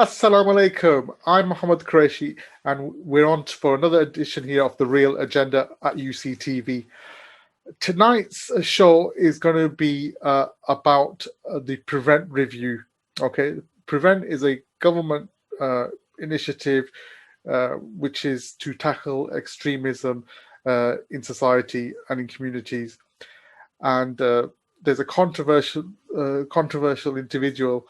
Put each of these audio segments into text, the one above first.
Assalamu alaikum. I'm Mohammad Quraishi, and we're on for another edition here of The Real Agenda at UCTV. Tonight's show is going to be about the Prevent Review. Okay, Prevent is a government initiative which is to tackle extremism in society and in communities. And there's a controversial individual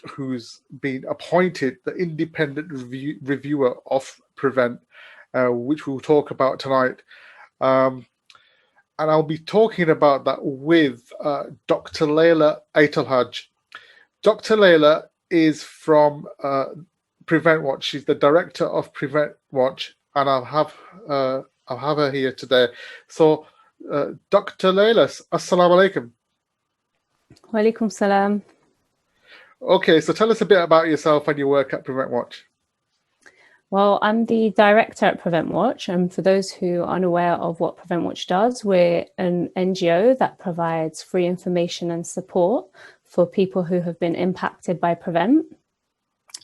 who's been appointed the independent reviewer of Prevent, which we'll talk about tonight. And I'll be talking about that with Dr. Layla Aitlhadj. Dr. Layla is from Prevent Watch. She's the director of Prevent Watch, and I'll have her here today. So, Dr. Layla, assalamu alaikum. Wa alaikum salam. Okay, so tell us a bit about yourself and your work at Prevent Watch. Well, I'm the director at Prevent Watch, and for those who are unaware of what Prevent Watch does, we're an NGO that provides free information and support for people who have been impacted by Prevent.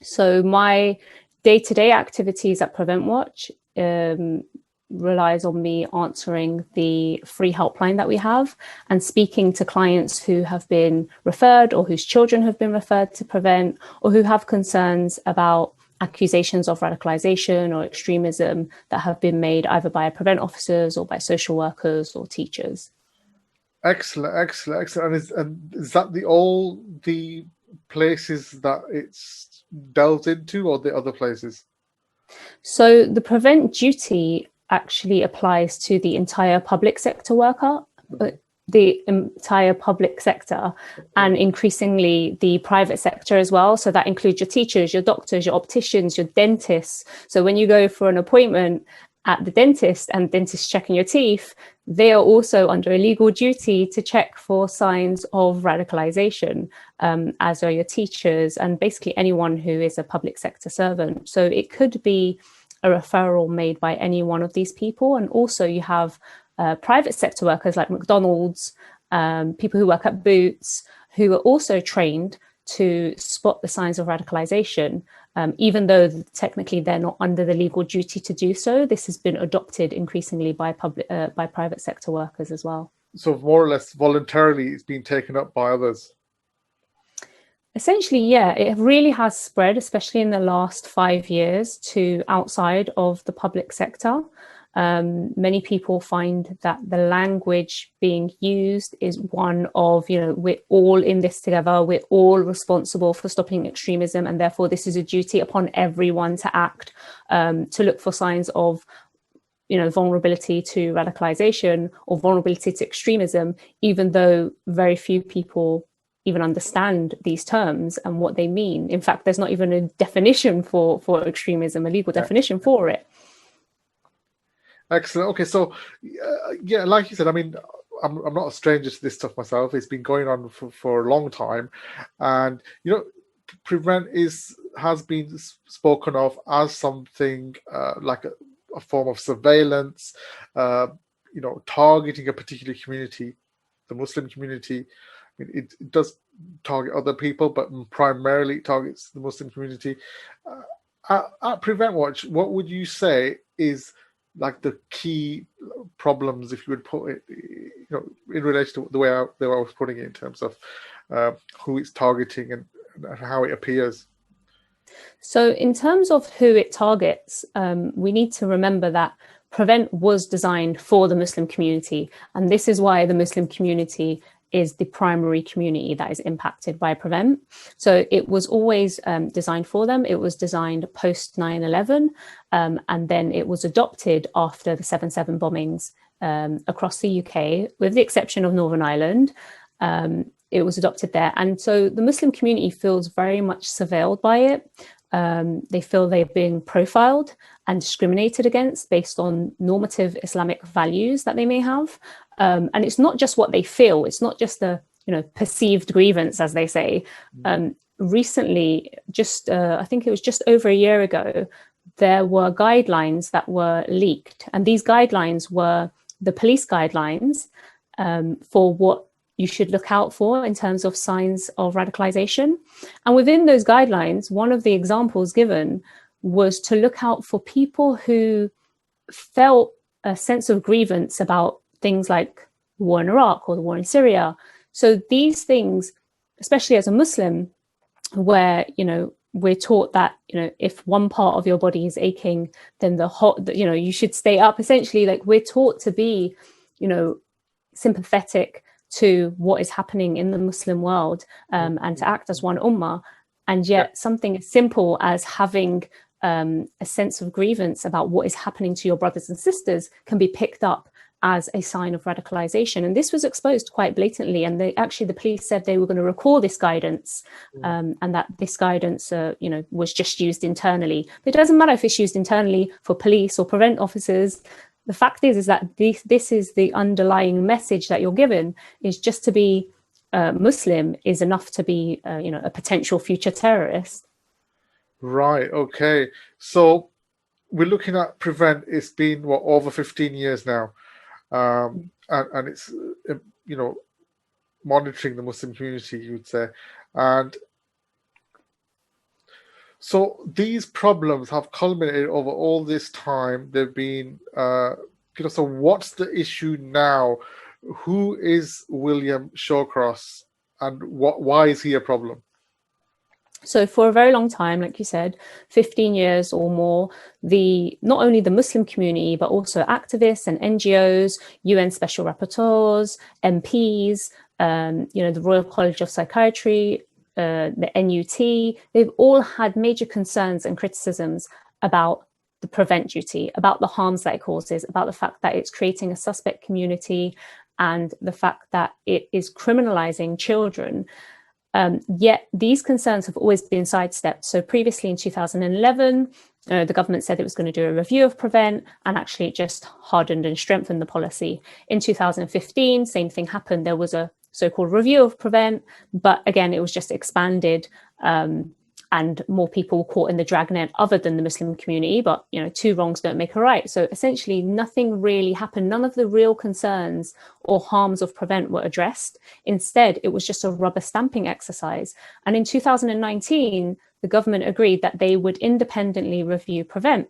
So my day-to-day activities at Prevent Watch relies on me answering the free helpline that we have and speaking to clients who have been referred or whose children have been referred to Prevent or who have concerns about accusations of radicalisation or extremism that have been made either by Prevent officers or by social workers or teachers. Excellent. And is that all the places that it's delved into, or the other places? So the Prevent duty actually applies to the entire public sector worker, the entire public sector, and increasingly the private sector as well. So that includes your teachers, your doctors, your opticians, your dentists. So when you go for an appointment at the dentist and dentist checking your teeth, they are also under a legal duty to check for signs of radicalization, as are your teachers and basically anyone who is a public sector servant. So it could be a referral made by any one of these people. And also you have private sector workers like McDonald's, people who work at Boots, who are also trained to spot the signs of radicalization, even though technically they're not under the legal duty to do so. This has been adopted increasingly by private sector workers as well. So more or less voluntarily it's been taken up by others. Essentially, yeah, it really has spread, especially in the last 5 years, to outside of the public sector. Many people find that the language being used is one of, we're all in this together, we're all responsible for stopping extremism, and therefore this is a duty upon everyone to act, to look for signs of, vulnerability to radicalization or vulnerability to extremism, even though very few people even understand these terms and what they mean. In fact, there's not even a definition for extremism, a legal definition for it. Excellent. Okay, so yeah, like you said, I mean, I'm not a stranger to this stuff myself. It's been going on for a long time, and Prevent has been spoken of as something like a form of surveillance, targeting a particular community, the Muslim community. I mean, it does target other people, but primarily it targets the Muslim community. At Prevent Watch, what would you say is like the key problems, if you would put it, in relation to the way I was putting it in terms of who it's targeting and how it appears? So in terms of who it targets, we need to remember that Prevent was designed for the Muslim community. And this is why the Muslim community is the primary community that is impacted by Prevent. So it was always designed for them. It was designed post 9/11, and then it was adopted after the 7/7 bombings across the UK, with the exception of Northern Ireland. It was adopted there. And so the Muslim community feels very much surveilled by it. They feel they're being profiled and discriminated against based on normative Islamic values that they may have. And it's not just what they feel. It's not just the perceived grievance, as they say. Recently, I think it was just over a year ago, there were guidelines that were leaked. And these guidelines were the police guidelines for what you should look out for in terms of signs of radicalization. And within those guidelines, one of the examples given was to look out for people who felt a sense of grievance about things like the war in Iraq or the war in Syria. So these things, especially as a Muslim, where, we're taught that, if one part of your body is aching, then you should stay up. Essentially, like, we're taught to be, sympathetic to what is happening in the Muslim world, and to act as one ummah. And yet something as simple as having a sense of grievance about what is happening to your brothers and sisters can be picked up as a sign of radicalization. And this was exposed quite blatantly. And the police said they were going to recall this guidance, and that this guidance, was just used internally. But it doesn't matter if it's used internally for police or prevent officers. The fact is that this is the underlying message that you're given, is just to be Muslim is enough to be, a potential future terrorist. Right. Okay. So we're looking at Prevent. It's been over 15 years now, and it's monitoring the Muslim community, you'd say, and so these problems have culminated over all this time. They've been, so what's the issue now? Who is William Shawcross, and why is he a problem? So for a very long time, like you said, 15 years or more, not only the Muslim community, but also activists and NGOs, UN special rapporteurs, MPs, the Royal College of Psychiatry, the NUT, they've all had major concerns and criticisms about the Prevent duty, about the harms that it causes, about the fact that it's creating a suspect community, and the fact that it is criminalizing children. Yet these concerns have always been sidestepped. So previously in 2011, the government said it was going to do a review of Prevent, and actually it just hardened and strengthened the policy. In 2015, same thing happened. There was a so-called review of Prevent, but again, it was just expanded, and more people were caught in the dragnet other than the Muslim community. But, two wrongs don't make a right. So essentially nothing really happened. None of the real concerns or harms of Prevent were addressed. Instead, it was just a rubber stamping exercise. And in 2019, the government agreed that they would independently review Prevent.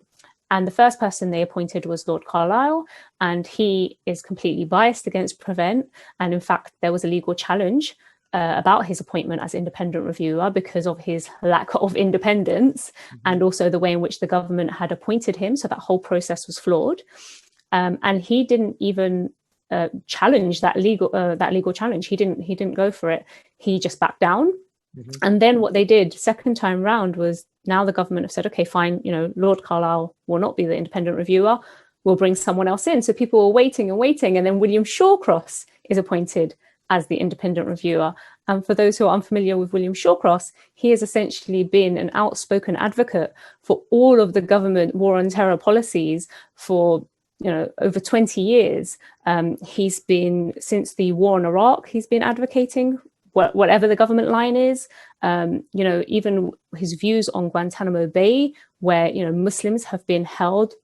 And the first person they appointed was Lord Carlile, and he is completely biased against Prevent. And in fact, there was a legal challenge about his appointment as independent reviewer because of his lack of independence, and also the way in which the government had appointed him. So that whole process was flawed. And he didn't even challenge that legal challenge. He didn't go for it. He just backed down. And then what they did second time round was, now the government have said, okay, fine, Lord Carlile will not be the independent reviewer. We'll bring someone else in. So people were waiting and waiting. And then William Shawcross is appointed as the independent reviewer. And for those who are unfamiliar with William Shawcross, he has essentially been an outspoken advocate for all of the government war on terror policies for over 20 years. He's been, since the war in Iraq, he's been advocating whatever the government line is. Even his views on Guantanamo Bay, where Muslims have been held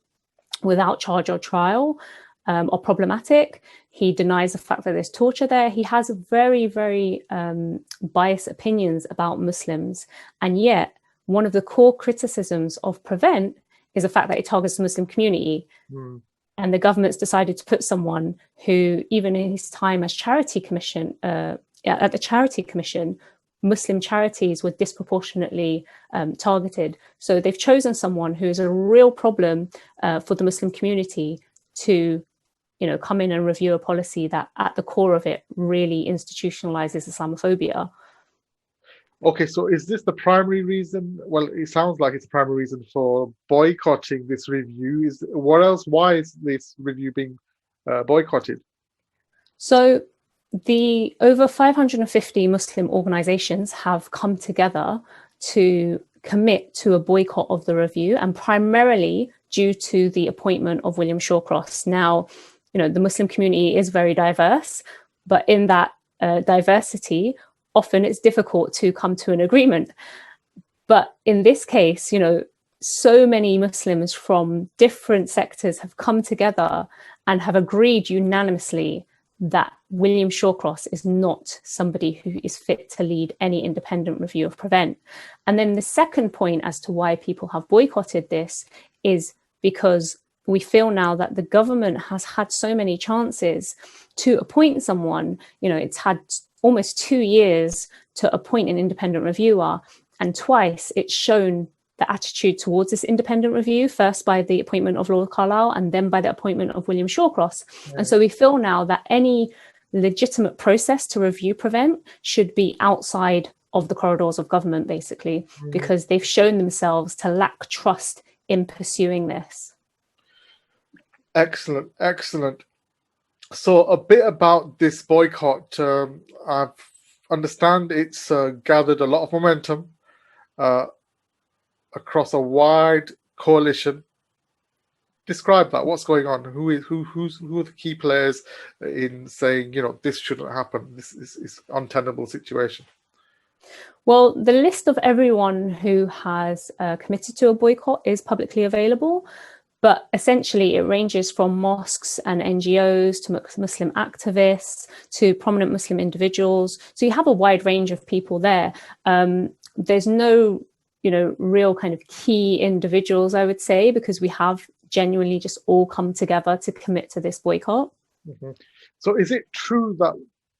without charge or trial, are problematic. He denies the fact that there's torture there. He has very, very biased opinions about Muslims. And yet, one of the core criticisms of Prevent is the fact that it targets the Muslim community. And the government's decided to put someone who, even in his time as charity commission, at the Charity Commission, Muslim charities were disproportionately targeted. So they've chosen someone who is a real problem for the Muslim community to come in and review a policy that at the core of it really institutionalizes Islamophobia. Okay, so is this the primary reason? Well, it sounds like it's the primary reason for boycotting this review. What else? Why is this review being boycotted? So the over 550 Muslim organizations have come together to commit to a boycott of the review, and primarily due to the appointment of William Shawcross. Now, the Muslim community is very diverse, but in that diversity, often it's difficult to come to an agreement. But in this case, so many Muslims from different sectors have come together and have agreed unanimously that William Shawcross is not somebody who is fit to lead any independent review of Prevent. And then the second point as to why people have boycotted this is because we feel now that the government has had so many chances to appoint someone. It's had almost 2 years to appoint an independent reviewer, and twice it's shown the attitude towards this independent review, first by the appointment of Lord Carlile and then by the appointment of William Shawcross. Yeah. And so we feel now that any legitimate process to review Prevent should be outside of the corridors of government, basically, because they've shown themselves to lack trust in pursuing this. Excellent, excellent. So a bit about this boycott. I understand it's gathered a lot of momentum across a wide coalition. Describe that. What's going on? Who are the key players in saying, this shouldn't happen? This is untenable situation. Well, the list of everyone who has committed to a boycott is publicly available, but essentially it ranges from mosques and NGOs to Muslim activists to prominent Muslim individuals. So you have a wide range of people there. There's no real kind of key individuals, I would say, because we have genuinely just all come together to commit to this boycott. Mm-hmm. So is it true that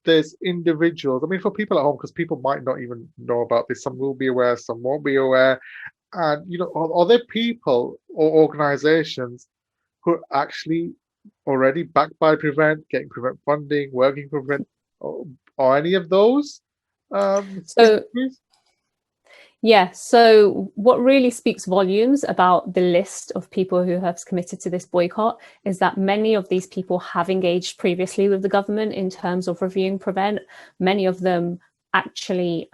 there's individuals, for people at home, because people might not even know about this, some will be aware, some won't be aware, and, are there people or organizations who are actually already backed by Prevent, getting Prevent funding, working for Prevent, or any of those? So what really speaks volumes about the list of people who have committed to this boycott is that many of these people have engaged previously with the government in terms of reviewing Prevent. Many of them actually,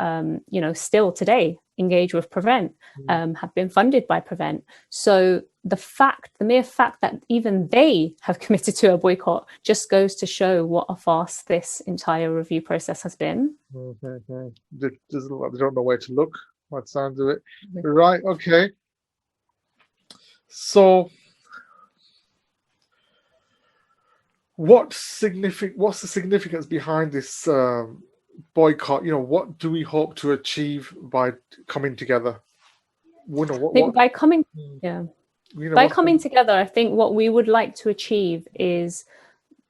still today engage with Prevent, have been funded by Prevent. So the mere fact that even they have committed to a boycott just goes to show what a farce this entire review process has been. Mm-hmm. They don't know where to look. What sounds of it. Right, okay. So what's the significance behind this boycott? What do we hope to achieve by coming together? By coming together, I think what we would like to achieve is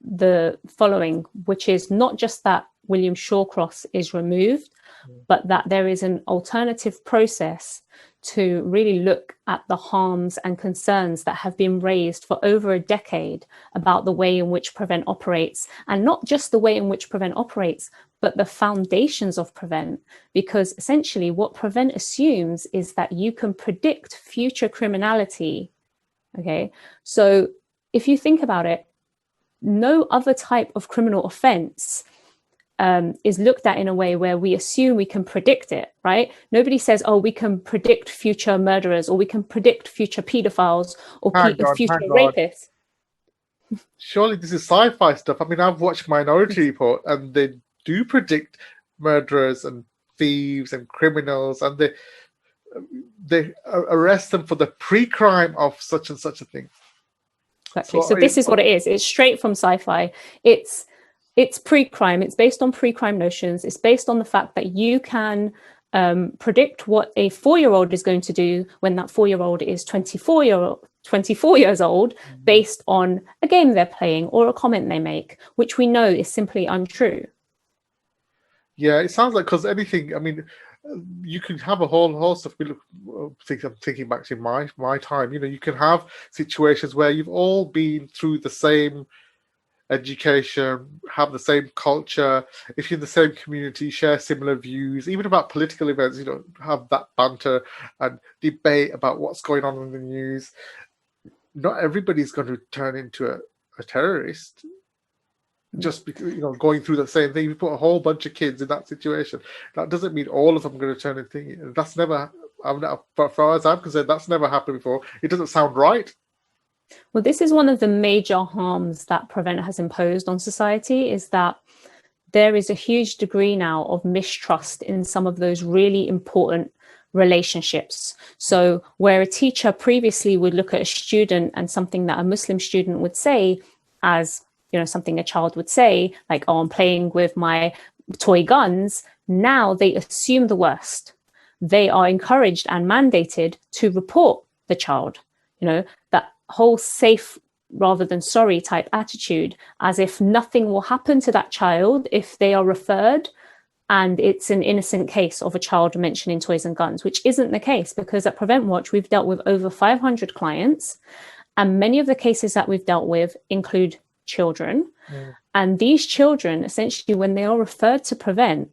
the following, which is not just that William Shawcross is removed, but that there is an alternative process to really look at the harms and concerns that have been raised for over a decade about the way in which Prevent operates, and not just the way in which Prevent operates, but the foundations of Prevent. Because essentially what Prevent assumes is that you can predict future criminality. Okay, so if you think about it, no other type of criminal offense is looked at in a way where we assume we can predict it, right? Nobody says, we can predict future murderers, or we can predict future pedophiles, or future rapists. Surely this is sci-fi stuff. I've watched Minority Report, and they do predict murderers and thieves and criminals, and they arrest them for the pre-crime of such and such a thing. Exactly. So this is what it is. It's straight from sci-fi. It's pre-crime. It's based on pre-crime notions. It's based on the fact that you can predict what a 4-year-old is going to do when that 4-year-old is 24 years old, based on a game they're playing or a comment they make, which we know is simply untrue. Yeah, it sounds like, because anything, you can have a whole host of, I'm thinking back to my time, you can have situations where you've all been through the same education, have the same culture, if you're in the same community, share similar views, even about political events, have that banter and debate about what's going on in the news. Not everybody's going to turn into a terrorist just because, going through the same thing. You put a whole bunch of kids in that situation, that doesn't mean all of them are going to turn into thing. That's never, as far as I'm concerned, that's never happened before. It doesn't sound right. Well, this is one of the major harms that Prevent has imposed on society, is that there is a huge degree now of mistrust in some of those really important relationships. So where a teacher previously would look at a student and something that a Muslim student would say as something a child would say, like, oh, I'm playing with my toy guns, now they assume the worst. They are encouraged and mandated to report the child. That whole safe rather than sorry type attitude, as if nothing will happen to that child if they are referred and it's an innocent case of a child mentioning toys and guns, which isn't the case, because at Prevent Watch, we've dealt with over 500 clients, and many of the cases that we've dealt with include children. And these children, essentially, when they are referred to Prevent,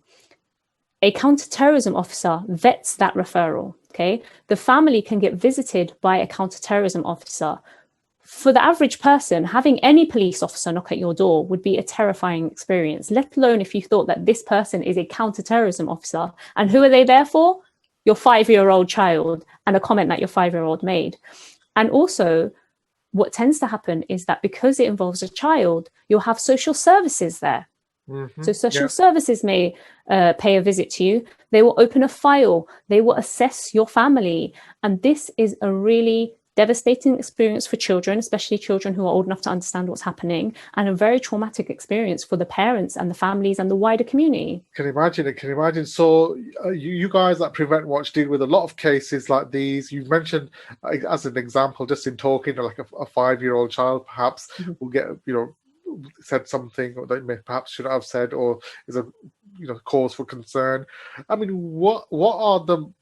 a counterterrorism officer vets that referral. Okay, the family can get visited by a counterterrorism officer. For the average person, having any police officer knock at your door would be a terrifying experience, let alone if you thought that this person is a counterterrorism officer. And who are they there for? Your 5-year-old child and a comment that your 5-year-old made. And also, what tends to happen is that because it involves a child, you'll have social services there. So social services may pay a visit to you. They will open a file. They will assess your family. And this is a really devastating experience for children, especially children who are old enough to understand what's happening, and a very traumatic experience for the parents and the families and the wider community. Can imagine it. Can imagine. So you guys at Prevent Watch deal with a lot of cases like these. You mentioned, as an example, just in talking, like a 5-year-old child perhaps will get, said something that may perhaps shouldn't have said, or is a cause for concern. I mean, what are the,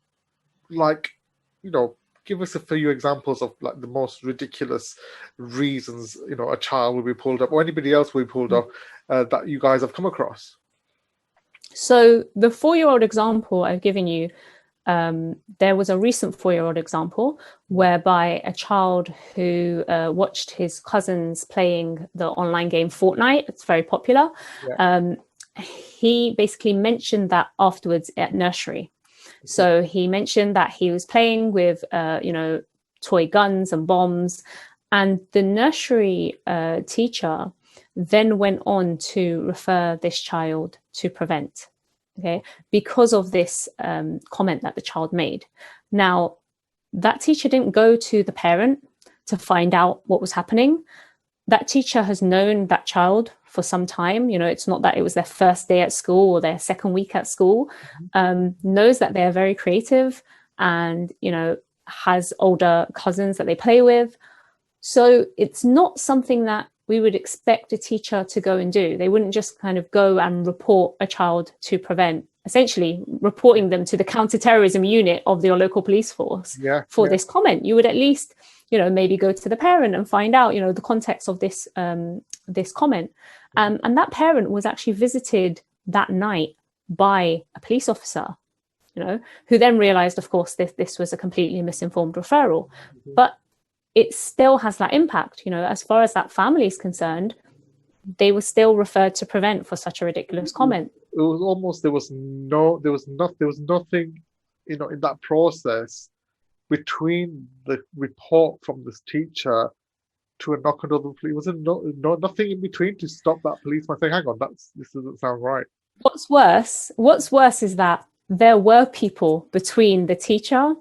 give us a few examples of like the most ridiculous reasons a child will be pulled up, or anybody else will be pulled up, that you guys have come across. So the 4-year-old example I've given you, there was a recent 4-year-old example whereby a child who watched his cousins playing the online game Fortnite, it's very popular. He basically mentioned that afterwards at nursery. So he mentioned that he was playing with, toy guns and bombs, and the nursery teacher then went on to refer this child to Prevent. Okay, because of this comment that the child made. Now, that teacher didn't go to the parent to find out what was happening. That teacher has known that child for some time. It's not that it was their first day at school or their second week at school. Knows that they're very creative and, has older cousins that they play with. So it's not something that we would expect a teacher to go and do. They wouldn't just kind of go and report a child to Prevent, essentially reporting them to the counterterrorism unit of your local police force for this comment. You would at least, maybe go to the parent and find out, the context of this this comment. And that parent was actually visited that night by a police officer, who then realized, of course, this was a completely misinformed referral. But it still has that impact, as far as that family is concerned, they were still referred to Prevent for such a ridiculous comment. It was almost, there was nothing, in that process between the report from this teacher to a knock on the police. Was nothing in between to stop that policeman saying, hang on, this doesn't sound right. What's worse is that there were people between the teacher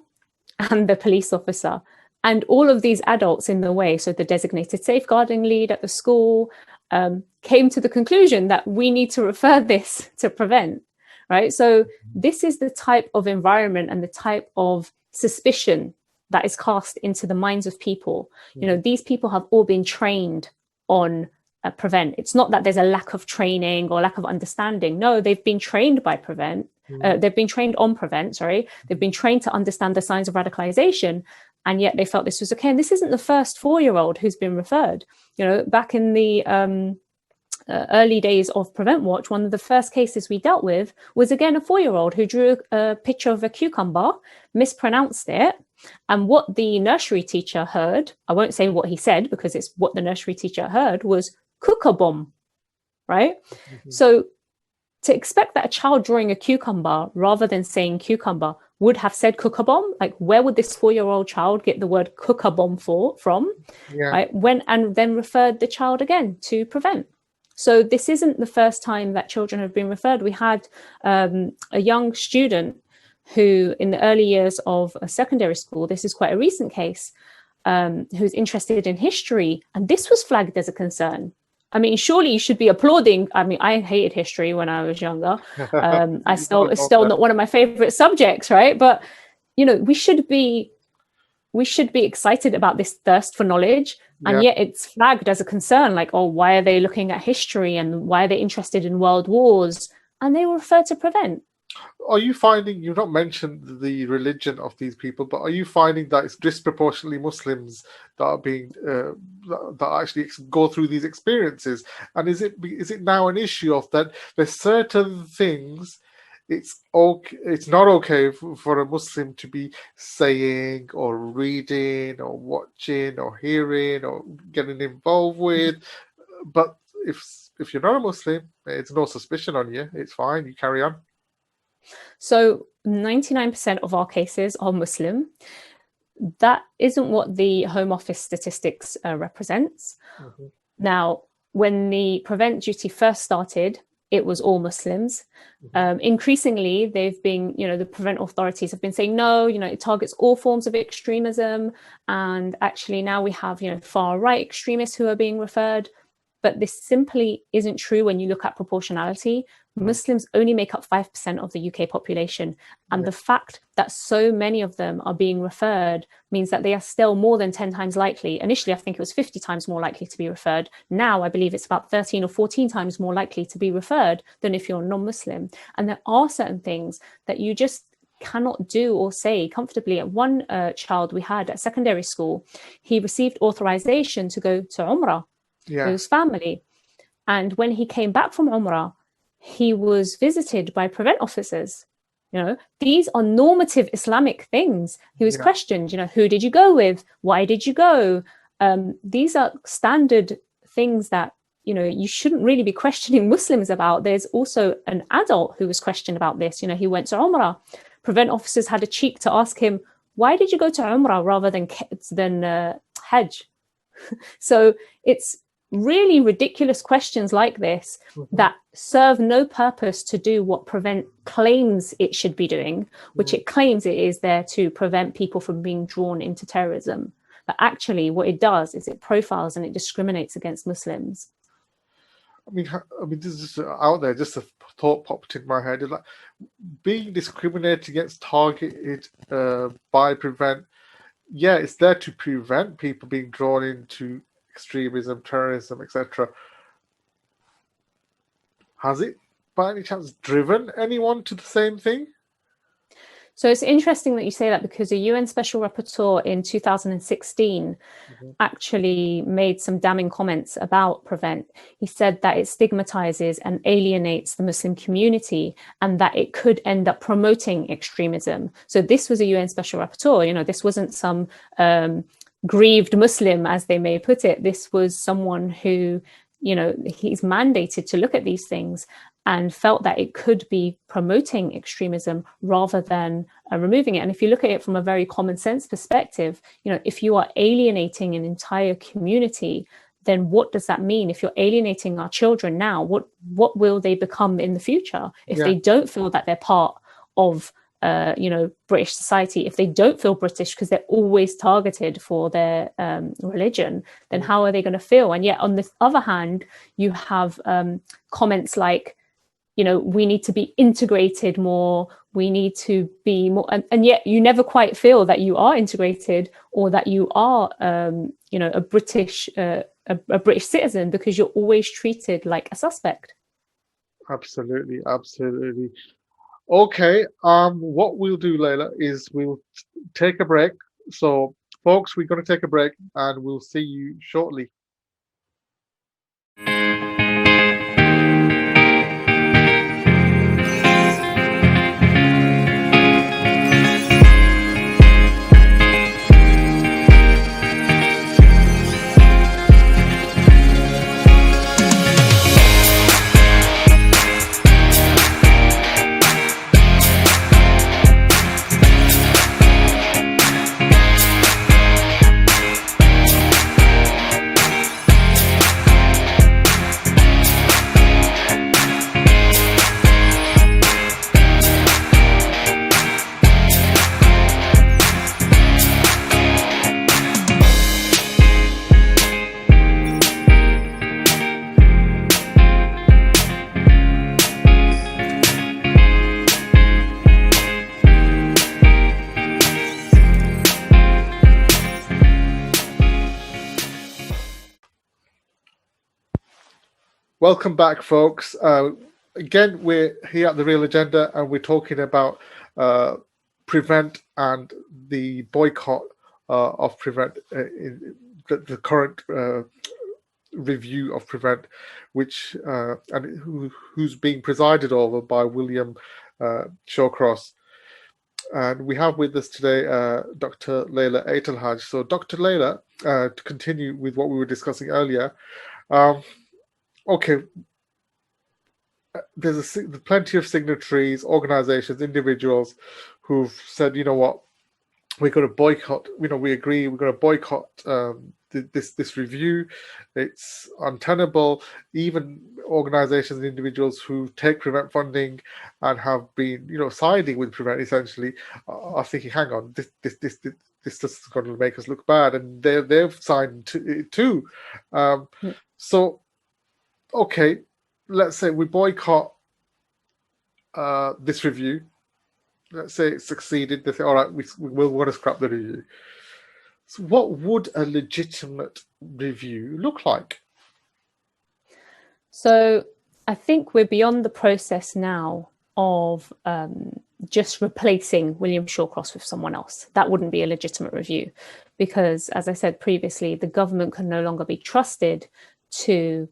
and the police officer. And all of these adults in the way, so the designated safeguarding lead at the school, came to the conclusion that we need to refer this to Prevent, right? So this is the type of environment and the type of suspicion that is cast into the minds of people. These people have all been trained on Prevent. It's not that there's a lack of training or lack of understanding. No, they've been trained by Prevent. They've been trained on Prevent, They've been trained to understand the signs of radicalization. And yet they felt this was okay. And this isn't the first 4-year-old who's been referred. Back in the early days of Prevent Watch, one of the first cases we dealt with was, again, a 4-year-old who drew a picture of a cucumber, mispronounced it. And what the nursery teacher heard, I won't say what he said because it's what the nursery teacher heard, was cooker bomb, right? So to expect that a child drawing a cucumber rather than saying cucumber would have said cooker bomb, like where would this 4-year-old child get the word cooker bomb from? Right? And then referred the child again to Prevent. So this isn't the first time that children have been referred. We had a young student who, in the early years of a secondary school, this is quite a recent case, who's interested in history, and this was flagged as a concern. I mean, surely you should be applauding. I mean, I hated history when I was younger. It's still not one of my favorite subjects, right? But, you know, we should be excited about this thirst for knowledge. And yet it's flagged as a concern, like, oh, why are they looking at history and why are they interested in world wars? And they refer to prevent. Are you finding, you've not mentioned the religion of these people, but are you finding that it's disproportionately Muslims that are being that actually go through these experiences? And is it now an issue of that there's certain things it's not okay for a Muslim to be saying or reading or watching or hearing or getting involved with, but if you're not a Muslim, it's no suspicion on you. It's fine. You carry on. So 99% of our cases are Muslim. That isn't what the Home Office statistics represents. Mm-hmm. Now, when the prevent duty first started, it was all Muslims. Mm-hmm. Increasingly, they've been, the prevent authorities have been saying, no, it targets all forms of extremism. And actually now we have, far right extremists who are being referred. But this simply isn't true when you look at proportionality. Muslims only make up 5% of the UK population. And the fact that so many of them are being referred means that they are still more than 10 times likely. Initially, I think it was 50 times more likely to be referred. Now, I believe it's about 13 or 14 times more likely to be referred than if you're non-Muslim. And there are certain things that you just cannot do or say comfortably. At one child we had at secondary school, he received authorization to go to Umrah. His family. And when he came back from Umrah, he was visited by prevent officers. These are normative Islamic things. He was questioned, who did you go with? Why did you go? These are standard things that, you shouldn't really be questioning Muslims about. There's also an adult who was questioned about this. He went to Umrah. Prevent officers had a cheek to ask him, why did you go to Umrah rather than Hajj? So it's really ridiculous questions like this that serve no purpose to do what prevent claims it should be doing, which it claims it is there to prevent people from being drawn into terrorism. But actually what it does is it profiles and it discriminates against Muslims. I mean, this is out there, just a thought popped in my head. Like, being discriminated against, targeted by prevent, it's there to prevent people being drawn into extremism, terrorism, etc. Has it by any chance driven anyone to the same thing? So it's interesting that you say that, because a UN Special Rapporteur in 2016 actually made some damning comments about prevent. He said that it stigmatizes and alienates the Muslim community and that it could end up promoting extremism. So this was a UN Special Rapporteur. This wasn't some grieved Muslim, as they may put it. This was someone who, he's mandated to look at these things and felt that it could be promoting extremism rather than removing it. And if you look at it from a very common sense perspective, if you are alienating an entire community, then what does that mean? If you're alienating our children now, what will they become in the future if they don't feel that they're part of British society? If they don't feel British because they're always targeted for their religion, then how are they going to feel? And yet, on the other hand, you have comments like, we need to be integrated more, we need to be more, and yet you never quite feel that you are integrated or that you are, a British citizen, because you're always treated like a suspect. Absolutely. Okay, what we'll do, Layla, is we'll take a break. So, folks, we're going to take a break and we'll see you shortly. Welcome back, folks. Again, we're here at The Real Agenda, and we're talking about Prevent and the boycott of Prevent, the current review of Prevent, which and who's being presided over by William Shawcross. And we have with us today Dr. Layla Aitlhadj. So, Dr. Layla, to continue with what we were discussing earlier, okay, there's plenty of signatories, organizations, individuals who've said, you know what, we're going to boycott, we agree, we're going to boycott this review. It's untenable. Even organizations and individuals who take Prevent funding and have been, siding with Prevent essentially, are thinking, hang on, this is going to make us look bad, and they've signed it too. So, okay, let's say we boycott this review. Let's say it succeeded. They say, all right, we'll want to scrap the review. So what would a legitimate review look like? So I think we're beyond the process now of just replacing William Shawcross with someone else. That wouldn't be a legitimate review because, as I said previously, the government can no longer be trusted to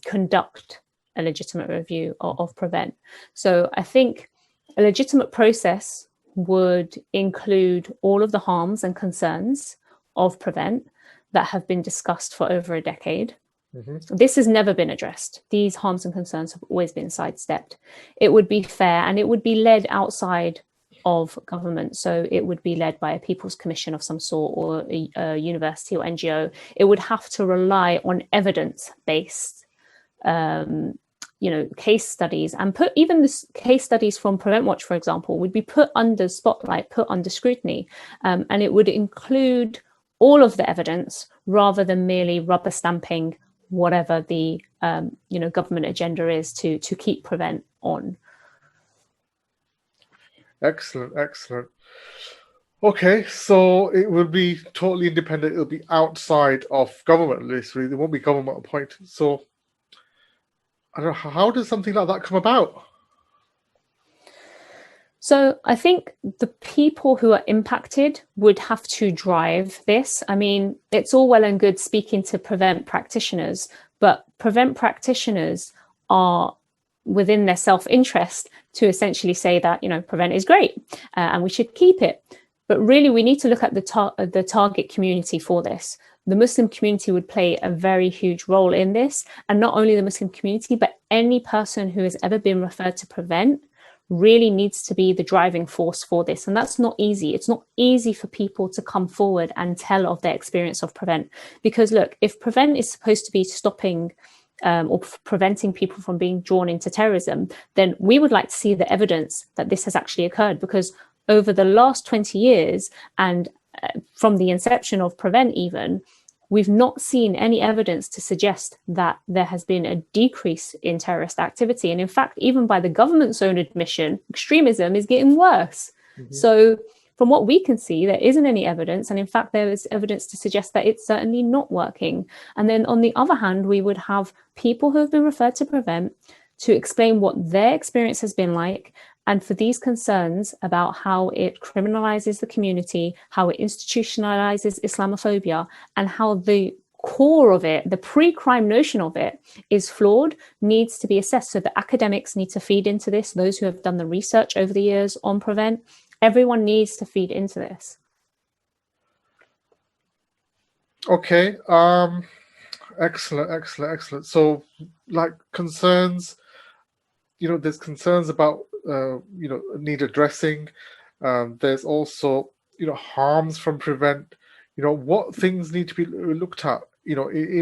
conduct a legitimate review of Prevent. So I think a legitimate process would include all of the harms and concerns of Prevent that have been discussed for over a decade. Mm-hmm. This has never been addressed. These harms and concerns have always been sidestepped. It would be fair, and it would be led outside of government. So it would be led by a People's Commission of some sort, or a university or NGO. It would have to rely on evidence-based case studies, and put even the case studies from Prevent Watch, for example, would be put under spotlight, put under scrutiny, and it would include all of the evidence rather than merely rubber stamping whatever the government agenda is to keep Prevent on. Excellent. Okay, so it will be totally independent. It'll be outside of government, literally. There won't be government appointed. So I don't know, how does something like that come about? So I think the people who are impacted would have to drive this. I mean, it's all well and good speaking to Prevent practitioners, but Prevent practitioners are within their self-interest to essentially say that, Prevent is great and we should keep it. But really, we need to look at the target community for this. The Muslim community would play a very huge role in this. And not only the Muslim community, but any person who has ever been referred to Prevent really needs to be the driving force for this. And that's not easy. It's not easy for people to come forward and tell of their experience of Prevent. Because look, if Prevent is supposed to be stopping or preventing people from being drawn into terrorism, then we would like to see the evidence that this has actually occurred. Because over the last 20 years, and from the inception of Prevent even, we've not seen any evidence to suggest that there has been a decrease in terrorist activity. And in fact, even by the government's own admission, extremism is getting worse. Mm-hmm. So from what we can see, there isn't any evidence. And in fact, there is evidence to suggest that it's certainly not working. And then on the other hand, we would have people who have been referred to Prevent to explain what their experience has been like, and for these concerns about how it criminalizes the community, how it institutionalizes Islamophobia, and how the core of it, the pre-crime notion of it, is flawed, needs to be assessed. So the academics need to feed into this, those who have done the research over the years on Prevent. Everyone needs to feed into this. Okay. Excellent. So, like, concerns, there's concerns about need addressing. There's also harms from Prevent. What things need to be looked at in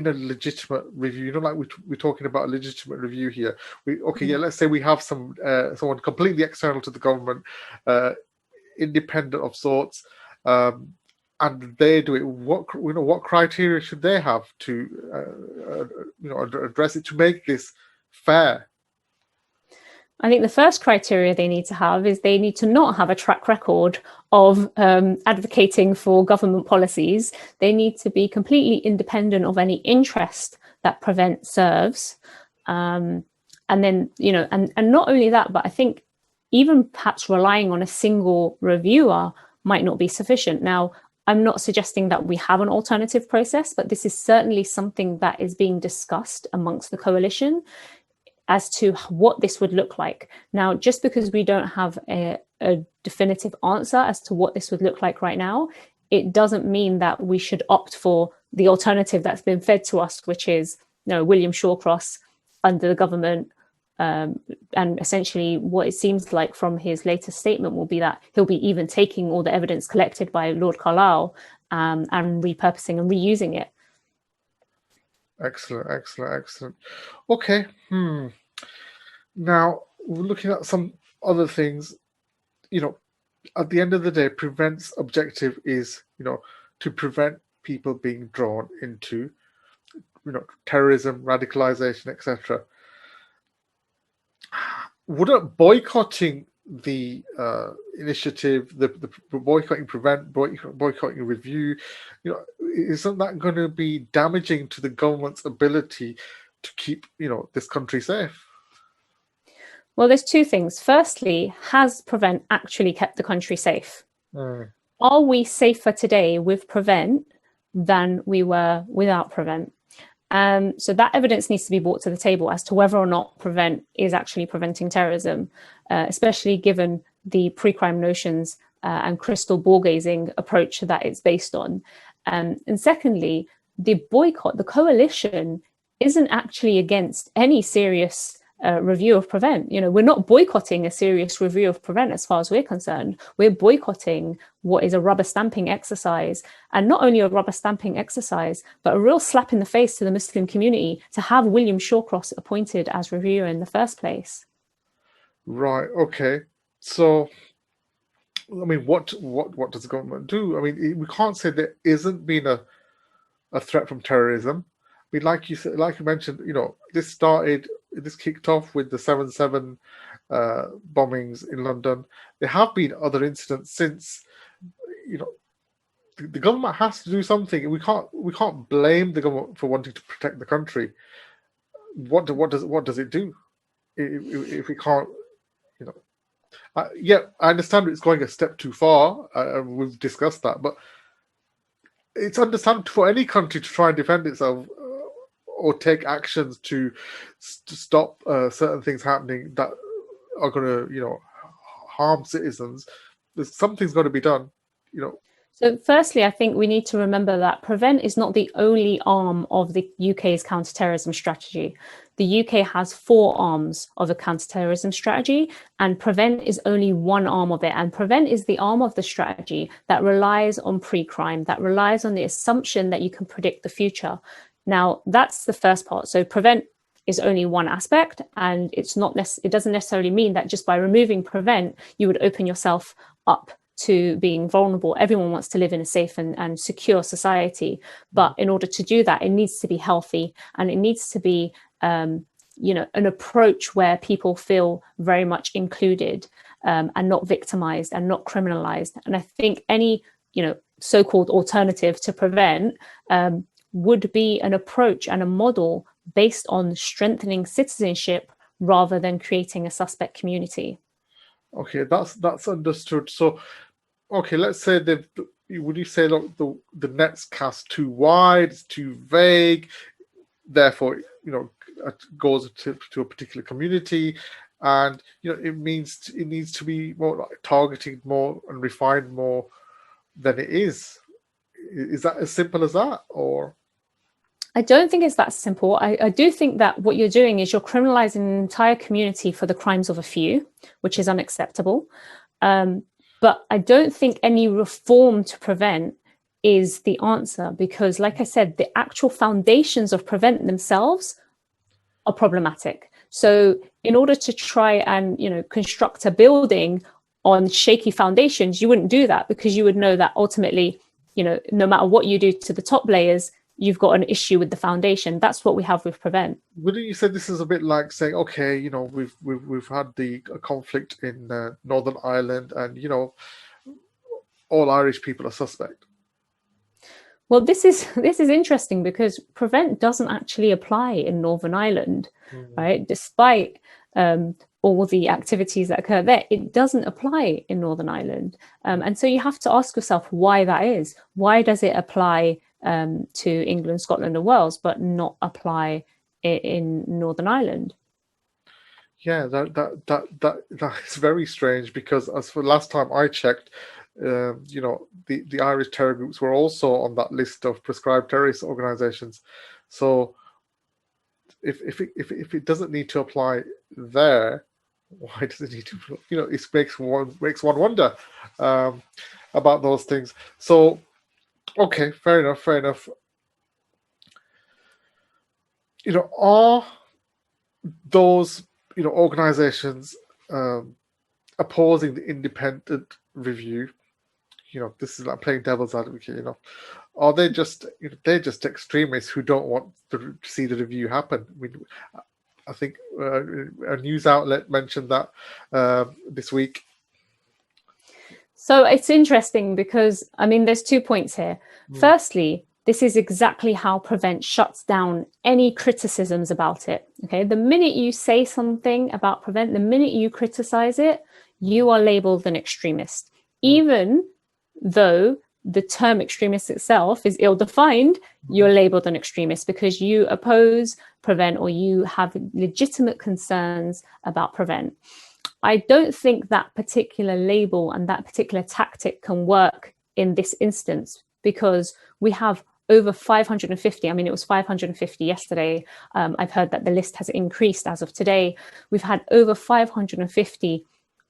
a legitimate review. Like we're talking about a legitimate review here. Let's say we have someone completely external to the government, independent of sorts, and they do it. What criteria should they have to address it to make this fair? I think the first criteria they need to have is they need to not have a track record of advocating for government policies. They need to be completely independent of any interest that Prevent serves. And then, and not only that, but I think even perhaps relying on a single reviewer might not be sufficient. Now, I'm not suggesting that we have an alternative process, but this is certainly something that is being discussed amongst the coalition as to what this would look like. Now, just because we don't have a definitive answer as to what this would look like right now, it doesn't mean that we should opt for the alternative that's been fed to us, which is William Shawcross under the government. And essentially what it seems like from his latest statement will be that he'll be even taking all the evidence collected by Lord Carlile and repurposing and reusing it. Excellent. Okay. Now, we're looking at some other things. At the end of the day, Prevent's objective is, to prevent people being drawn into, terrorism, radicalization, etc. Wouldn't boycotting the initiative, the boycotting Prevent, boycotting review, isn't that going to be damaging to the government's ability to keep, this country safe? Well, there's two things. Firstly, has Prevent actually kept the country safe? Are we safer today with Prevent than we were without Prevent? So that evidence needs to be brought to the table as to whether or not Prevent is actually preventing terrorism, especially given the pre-crime notions and crystal ball gazing approach that it's based on. And secondly, the boycott, the coalition isn't actually against any serious review of Prevent. We're not boycotting a serious review of Prevent as far as we're concerned. We're boycotting what is a rubber stamping exercise, and not only a rubber stamping exercise, but a real slap in the face to the Muslim community to have William Shawcross appointed as reviewer in the first place. Right. Okay. So, what does the government do? We can't say there isn't been a threat from terrorism. Like you mentioned, this kicked off with the 7/7 bombings in London. There have been other incidents since. The government has to do something. We can't blame the government for wanting to protect the country. What does it do if we can't? I understand it's going a step too far. We've discussed that, but it's understandable for any country to try and defend itself or take actions to stop certain things happening that are going to, harm citizens. Something's got to be done, So firstly, I think we need to remember that Prevent is not the only arm of the UK's counterterrorism strategy. The UK has 4 arms of a counterterrorism strategy, and Prevent is only one arm of it. And Prevent is the arm of the strategy that relies on pre-crime, that relies on the assumption that you can predict the future. Now, that's the first part. So Prevent is only one aspect, and it doesn't necessarily mean that just by removing Prevent, you would open yourself up to being vulnerable. Everyone wants to live in a safe and secure society. But in order to do that, it needs to be healthy, and it needs to be, an approach where people feel very much included and not victimized and not criminalized. And I think any, so-called alternative to Prevent would be an approach and a model based on strengthening citizenship rather than creating a suspect community. Okay, that's understood. So, okay, let's say would you say that the net's cast too wide, it's too vague, therefore, it goes to a particular community, and it needs to be more targeted, more and refined more than it is. Is that as simple as that, or? I don't think it's that simple. I do think that what you're doing is you're criminalizing an entire community for the crimes of a few, which is unacceptable. But I don't think any reform to Prevent is the answer, because, like I said, the actual foundations of Prevent themselves are problematic. So in order to try and, construct a building on shaky foundations, you wouldn't do that, because you would know that ultimately, no matter what you do to the top layers, you've got an issue with the foundation. That's what we have with Prevent. Wouldn't you say this is a bit like saying, okay, we've had the conflict in Northern Ireland, and all Irish people are suspect? Well, this is interesting because prevent doesn't actually apply in Northern Ireland, right? Despite all the activities that occur there, it doesn't apply in Northern Ireland. And so you have to ask yourself why that is. Why does it apply to England, Scotland, and Wales, but not apply in Northern Ireland? Yeah, that is very strange, because as for last time I checked, the Irish terror groups were also on that list of prescribed terrorist organizations. So if it doesn't need to apply there, why does it need to? It makes one wonder about those things. So okay, fair enough. Are those organizations opposing the independent review? This is like playing devil's advocate. Are they just they're just extremists who don't want to see the review happen? I think a news outlet mentioned that this week. So it's interesting because, there's 2 points here. Firstly, this is exactly how Prevent shuts down any criticisms about it. Okay, the minute you say something about Prevent, the minute you criticize it, you are labeled an extremist. Even though the term extremist itself is ill-defined, you're labeled an extremist because you oppose Prevent or you have legitimate concerns about Prevent. I don't think that particular label and that particular tactic can work in this instance, because we have over 550. It was 550 yesterday. I've heard that the list has increased as of today. We've had over 550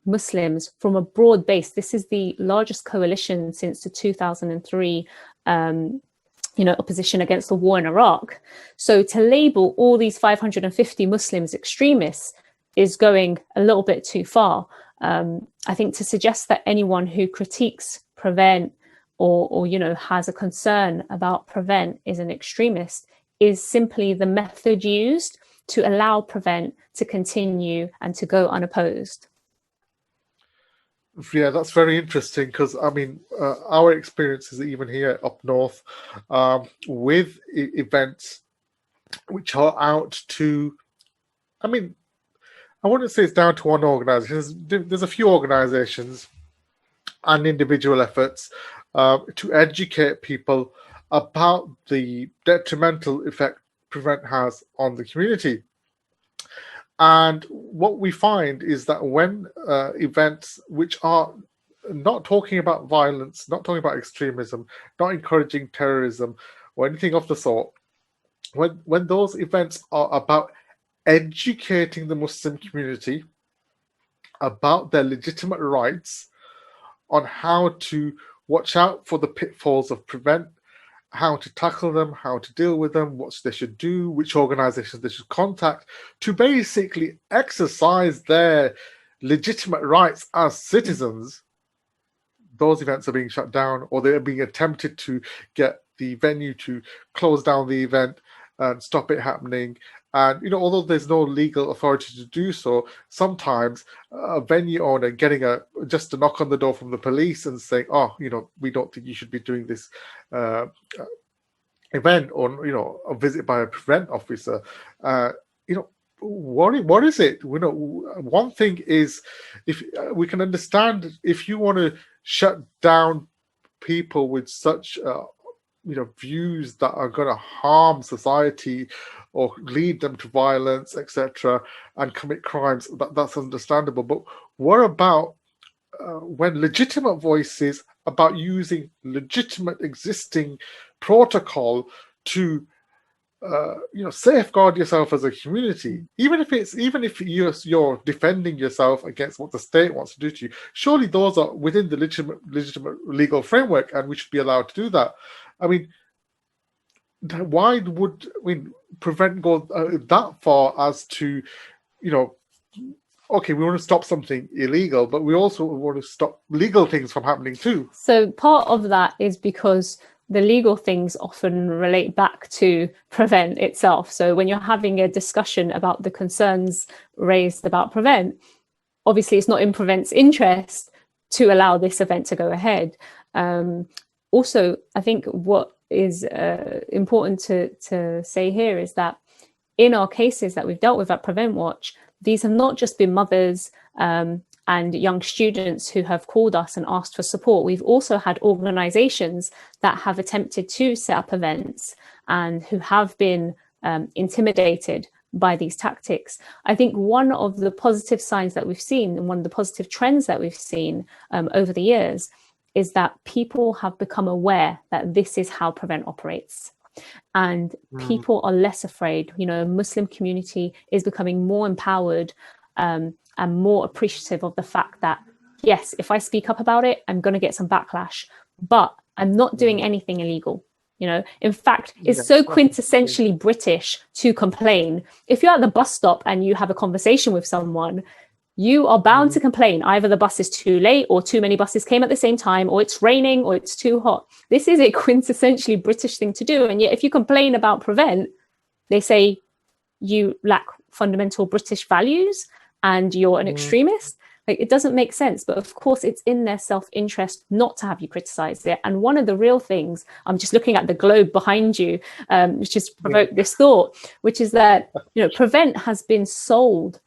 Muslims from a broad base. This is the largest coalition since the 2003 opposition against the war in Iraq. So to label all these 550 Muslims extremists is going a little bit too far. I think to suggest that anyone who critiques Prevent or has a concern about Prevent is an extremist is simply the method used to allow Prevent to continue and to go unopposed. Yeah, that's very interesting, because our experiences even here up north with events which are out to, I wouldn't say it's down to one organization. There's a few organizations and individual efforts to educate people about the detrimental effect Prevent has on the community. And what we find is that when events which are not talking about violence, not talking about extremism, not encouraging terrorism or anything of the sort, when those events are about educating the Muslim community about their legitimate rights, on how to watch out for the pitfalls of Prevent, how to tackle them, how to deal with them, what they should do, which organizations they should contact, to basically exercise their legitimate rights as citizens, those events are being shut down, or they're being attempted to get the venue to close down the event and stop it happening. And although there's no legal authority to do so, sometimes a venue owner getting just a knock on the door from the police and saying, "Oh, we don't think you should be doing this event," or a visit by a Prevent officer. What is it? One thing is, if we can understand, if you want to shut down people with such views that are going to harm society or lead them to violence, etc., and commit crimes, that's understandable. But what about when legitimate voices about using legitimate existing protocol to safeguard yourself as a community, even if you're defending yourself against what the state wants to do to you? Surely those are within the legitimate legal framework, and we should be allowed to do that. Why would Prevent go that far as to, okay, we want to stop something illegal, but we also want to stop legal things from happening too? So part of that is because the legal things often relate back to Prevent itself. So when you're having a discussion about the concerns raised about Prevent, obviously it's not in Prevent's interest to allow this event to go ahead. Also, I think what is important to say here is that in our cases that we've dealt with at Prevent Watch, these have not just been mothers and young students who have called us and asked for support. We've also had organizations that have attempted to set up events and who have been intimidated by these tactics. I think one of the positive signs that we've seen, and one of the positive trends that we've seen over the years, is that people have become aware that this is how Prevent operates. And people are less afraid. You know, Muslim community is becoming more empowered and more appreciative of the fact that, yes, if I speak up about it, I'm going to get some backlash, but I'm not doing anything illegal. You know, in fact, it's so quintessentially British to complain. If you're at the bus stop and you have a conversation with someone, you are bound to complain. Either the bus is too late, or too many buses came at the same time, or it's raining, or it's too hot. This is a quintessentially British thing to do. And yet if you complain about Prevent, they say you lack fundamental British values and you're an extremist. Like, it doesn't make sense. But of course, it's in their self-interest not to have you criticize it. And one of the real things, I'm just looking at the globe behind you, which just provoked this thought, which is that, you know, Prevent has been sold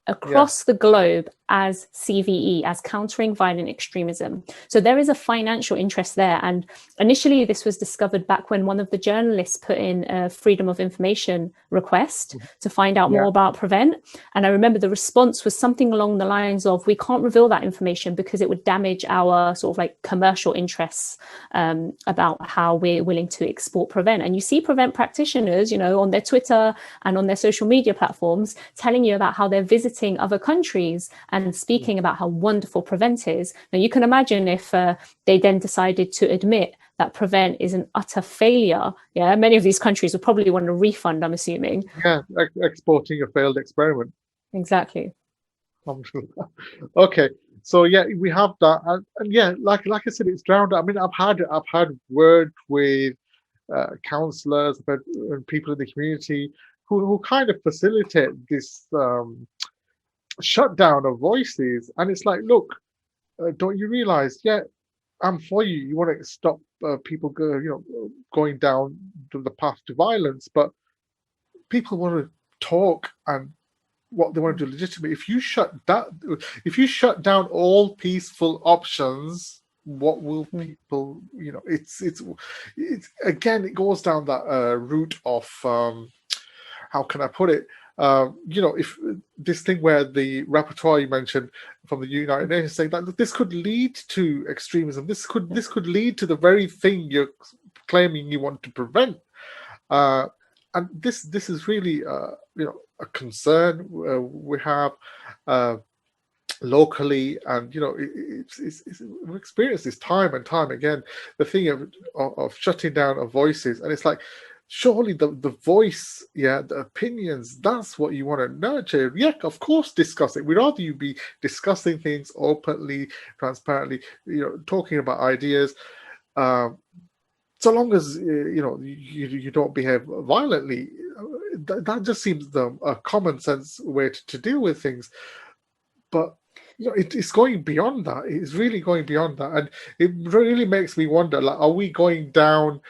across the globe as CVE, as countering violent extremism. So there is a financial interest there. And initially this was discovered back when one of the journalists put in a freedom of information request to find out more about Prevent. And I remember the response was something along the lines of, we can't reveal that information because it would damage our sort of like commercial interests about how we're willing to export Prevent. And you see Prevent practitioners, you know, on their Twitter and on their social media platforms telling you about how they're visiting other countries and speaking about how wonderful Prevent is. Now, you can imagine if they then decided to admit that Prevent is an utter failure. Yeah, many of these countries would probably want a refund, I'm assuming. Yeah, exporting a failed experiment. Exactly. Okay, so yeah, we have that, and yeah, like I said, it's drowned out. I mean, I've had word with counsellors and people in the community who kind of facilitate this shutdown of voices, and it's like, look, don't you realize? Yeah, I'm for you. You want to stop people going down the path to violence, but people want to talk and what they want to do legitimately. If you shut down all peaceful options, what will people? You know, it's again, it goes down that route of how can I put it? You know, if this thing where the rapporteur you mentioned from the United Nations saying that this could lead to extremism, this could lead to the very thing you're claiming you want to prevent, and this is really you know, a concern we have locally, and you know, we experience this time and time again, the thing of shutting down of voices, and it's like, surely the voice, the opinions, that's what you want to nurture. Yeah, of course, discuss it. We'd rather you be discussing things openly, transparently, you know, talking about ideas, so long as you know, you don't behave violently. That just seems a common sense way to deal with things. But you know, it's going beyond that. It's really going beyond that, and it really makes me wonder, like, are we going down?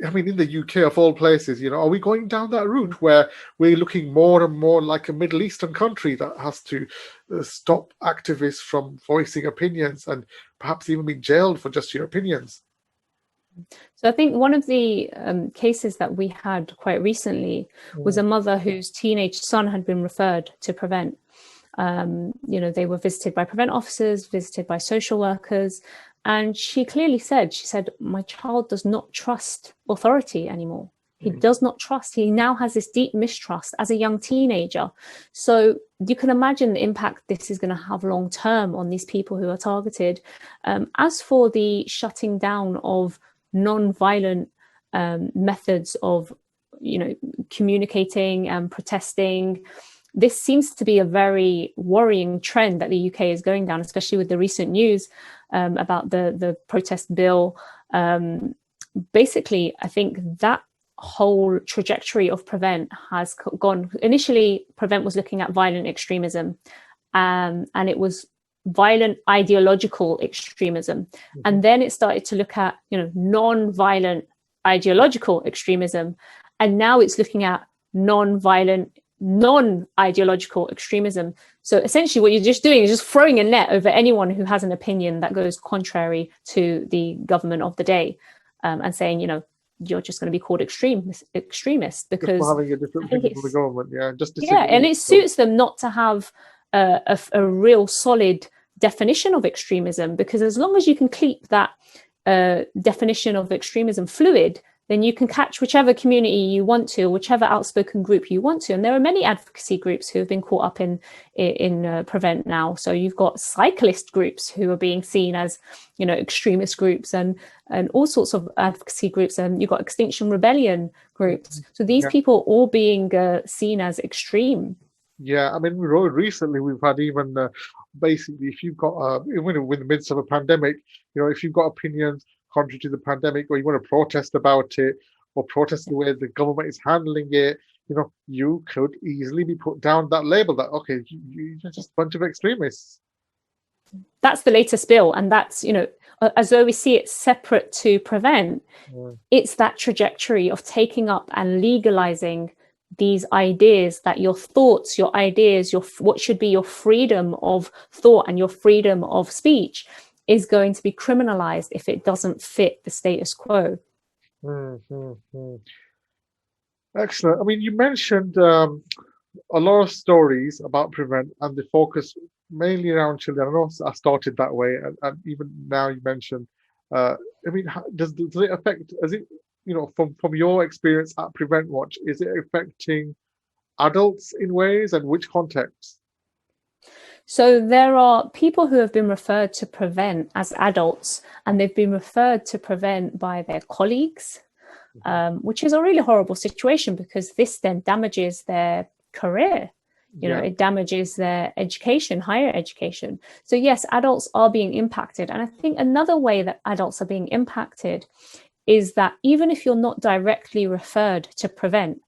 I mean, in the UK of all places, you know, are we going down that route where we're looking more and more like a Middle Eastern country that has to stop activists from voicing opinions and perhaps even being jailed for just your opinions? So I think one of the cases that we had quite recently was a mother whose teenage son had been referred to Prevent. You know, they were visited by Prevent officers, visited by social workers. And she clearly said, my child does not trust authority anymore. He does not trust. He now has this deep mistrust as a young teenager. So you can imagine the impact this is going to have long term on these people who are targeted. As for the shutting down of non-violent methods of, you know, communicating and protesting, this seems to be a very worrying trend that the UK is going down, especially with the recent news about the protest bill. Basically, I think that whole trajectory of Prevent has gone. Initially, Prevent was looking at violent extremism, and it was violent ideological extremism. And then it started to look at, non-violent ideological extremism. And now it's looking at non-violent, non-ideological extremism. So essentially what you're just doing is just throwing a net over anyone who has an opinion that goes contrary to the government of the day, and saying, you're just going to be called extremist because just having a different opinion from the government. And it suits them not to have a real solid definition of extremism, because as long as you can keep that definition of extremism fluid, then you can catch whichever community you want to, whichever outspoken group you want to. And there are many advocacy groups who have been caught up in Prevent now. So you've got cyclist groups who are being seen as, extremist groups, and all sorts of advocacy groups. And you've got Extinction Rebellion groups. So these people are all being seen as extreme. Yeah, I mean, recently we've had even basically, if you've got, in the midst of a pandemic, if you've got opinions contrary to the pandemic, or you want to protest about it, or protest the way the government is handling it, you could easily be put down that label that, okay, you're just a bunch of extremists. That's the latest bill. And that's, as though we see it separate to Prevent, it's that trajectory of taking up and legalizing these ideas, that your thoughts, your ideas, what should be your freedom of thought and your freedom of speech is going to be criminalized if it doesn't fit the status quo. Excellent. I mean, you mentioned a lot of stories about Prevent, and the focus mainly around children. I know I started that way, and even now you mentioned, I mean, does it affect, from your experience at Prevent Watch, is it affecting adults in ways, and which contexts? So there are people who have been referred to Prevent as adults, and they've been referred to Prevent by their colleagues, which is a really horrible situation, because this then damages their career. It damages their education, higher education. So yes, adults are being impacted. And I think another way that adults are being impacted is that even if you're not directly referred to Prevent,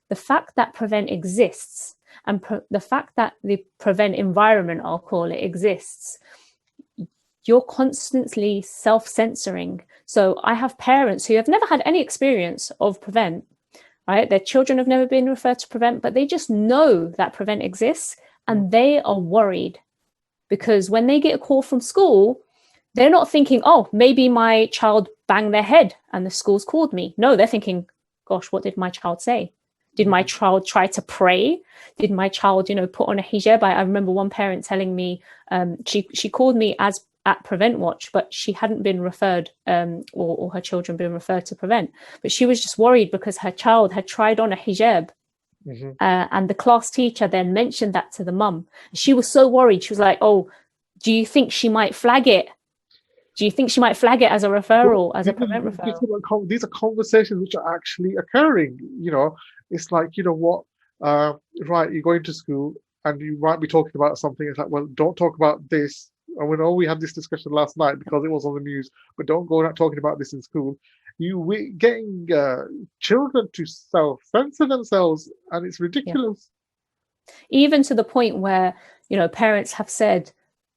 the fact that Prevent exists, and the fact that the Prevent environment, I'll call it, exists, you're constantly self-censoring. So I have parents who have never had any experience of Prevent, right? Their children have never been referred to Prevent, but they just know that Prevent exists, and they are worried because when they get a call from school, they're not thinking, oh, maybe my child banged their head and the school's called me. No, they're thinking, gosh, what did my child say? Did my child try to pray? Did my child, put on a hijab? I remember one parent telling me she called me at Prevent Watch, but she hadn't been referred, or her children been referred to Prevent. But she was just worried because her child had tried on a hijab. And the class teacher then mentioned that to the mum. She was so worried. She was like, oh, do you think she might flag it? Do you think she might flag it as a referral, as a Prevent referral? These are conversations which are actually occurring. It's like, right, you're going to school and you might be talking about something. It's like, well, don't talk about this. And we had this discussion last night because it was on the news, but don't go out talking about this in school. We're getting children to self-censor themselves, and it's ridiculous. Even to the point where, parents have said,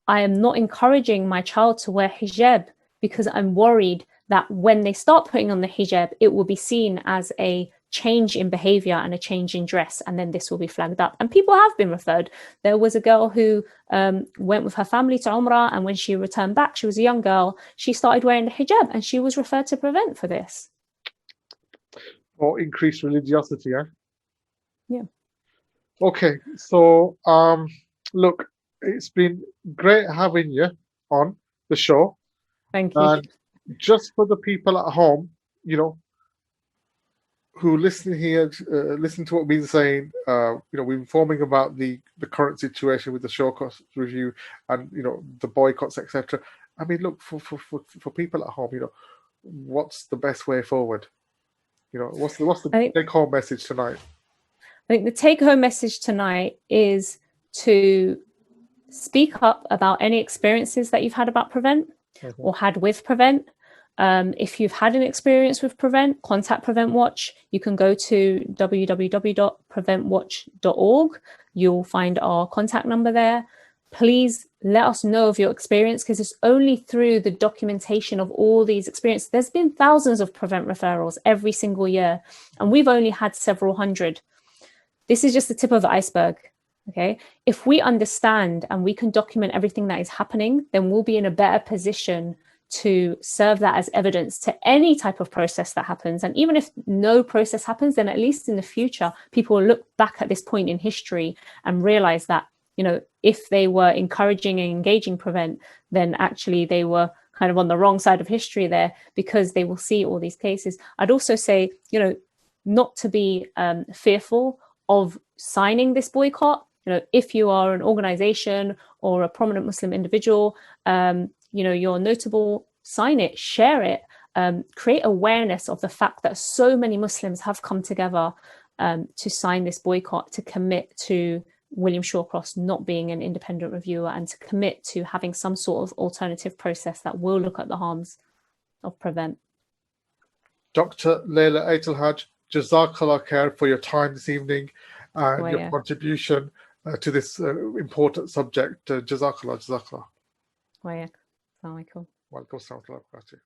I am not encouraging my child to wear hijab because I'm worried that when they start putting on the hijab, it will be seen as a change in behavior and a change in dress, and then this will be flagged up. And people have been referred. There was a girl who went with her family to Umrah, and when she returned back, she was a young girl, she started wearing the hijab, and she was referred to Prevent for this. Or increased religiosity, Yeah. Okay, so look, it's been great having you on the show. Thank you. And just for the people at home, who listen here, listen to what we've been saying. We're informing about the current situation with the Shawcross review and the boycotts, etc. I mean, look, for people at home, what's the best way forward? What's the take-home message tonight? I think the take-home message tonight is to speak up about any experiences that you've had about Prevent or had with Prevent. If you've had an experience with Prevent, contact Prevent Watch. You can go to www.preventwatch.org. You'll find our contact number there. Please let us know of your experience, because it's only through the documentation of all these experiences. There's been thousands of prevent referrals every single year, and we've only had several hundred. This is just the tip of the iceberg. Okay, if we understand and we can document everything that is happening, then we'll be in a better position to serve that as evidence to any type of process that happens. And even if no process happens, then at least in the future, people will look back at this point in history and realize that, you know, if they were encouraging and engaging prevent, then actually they were kind of on the wrong side of history there, because they will see all these cases. I'd also say, you know, not to be fearful of signing this boycott. You know, if you are an organization or a prominent Muslim individual, you know, you're notable, sign it, share it, create awareness of the fact that so many Muslims have come together to sign this boycott, to commit to William Shawcross not being an independent reviewer, and to commit to having some sort of alternative process that will look at the harms of prevent. Dr. Layla Aitlhadj, Jazakallah khair for your time this evening and your contribution to this important subject. Jazakallah, Jazakallah. Assalamu alaikum. Wa alaikum assalam wa rahmatullahi wa barakatuh.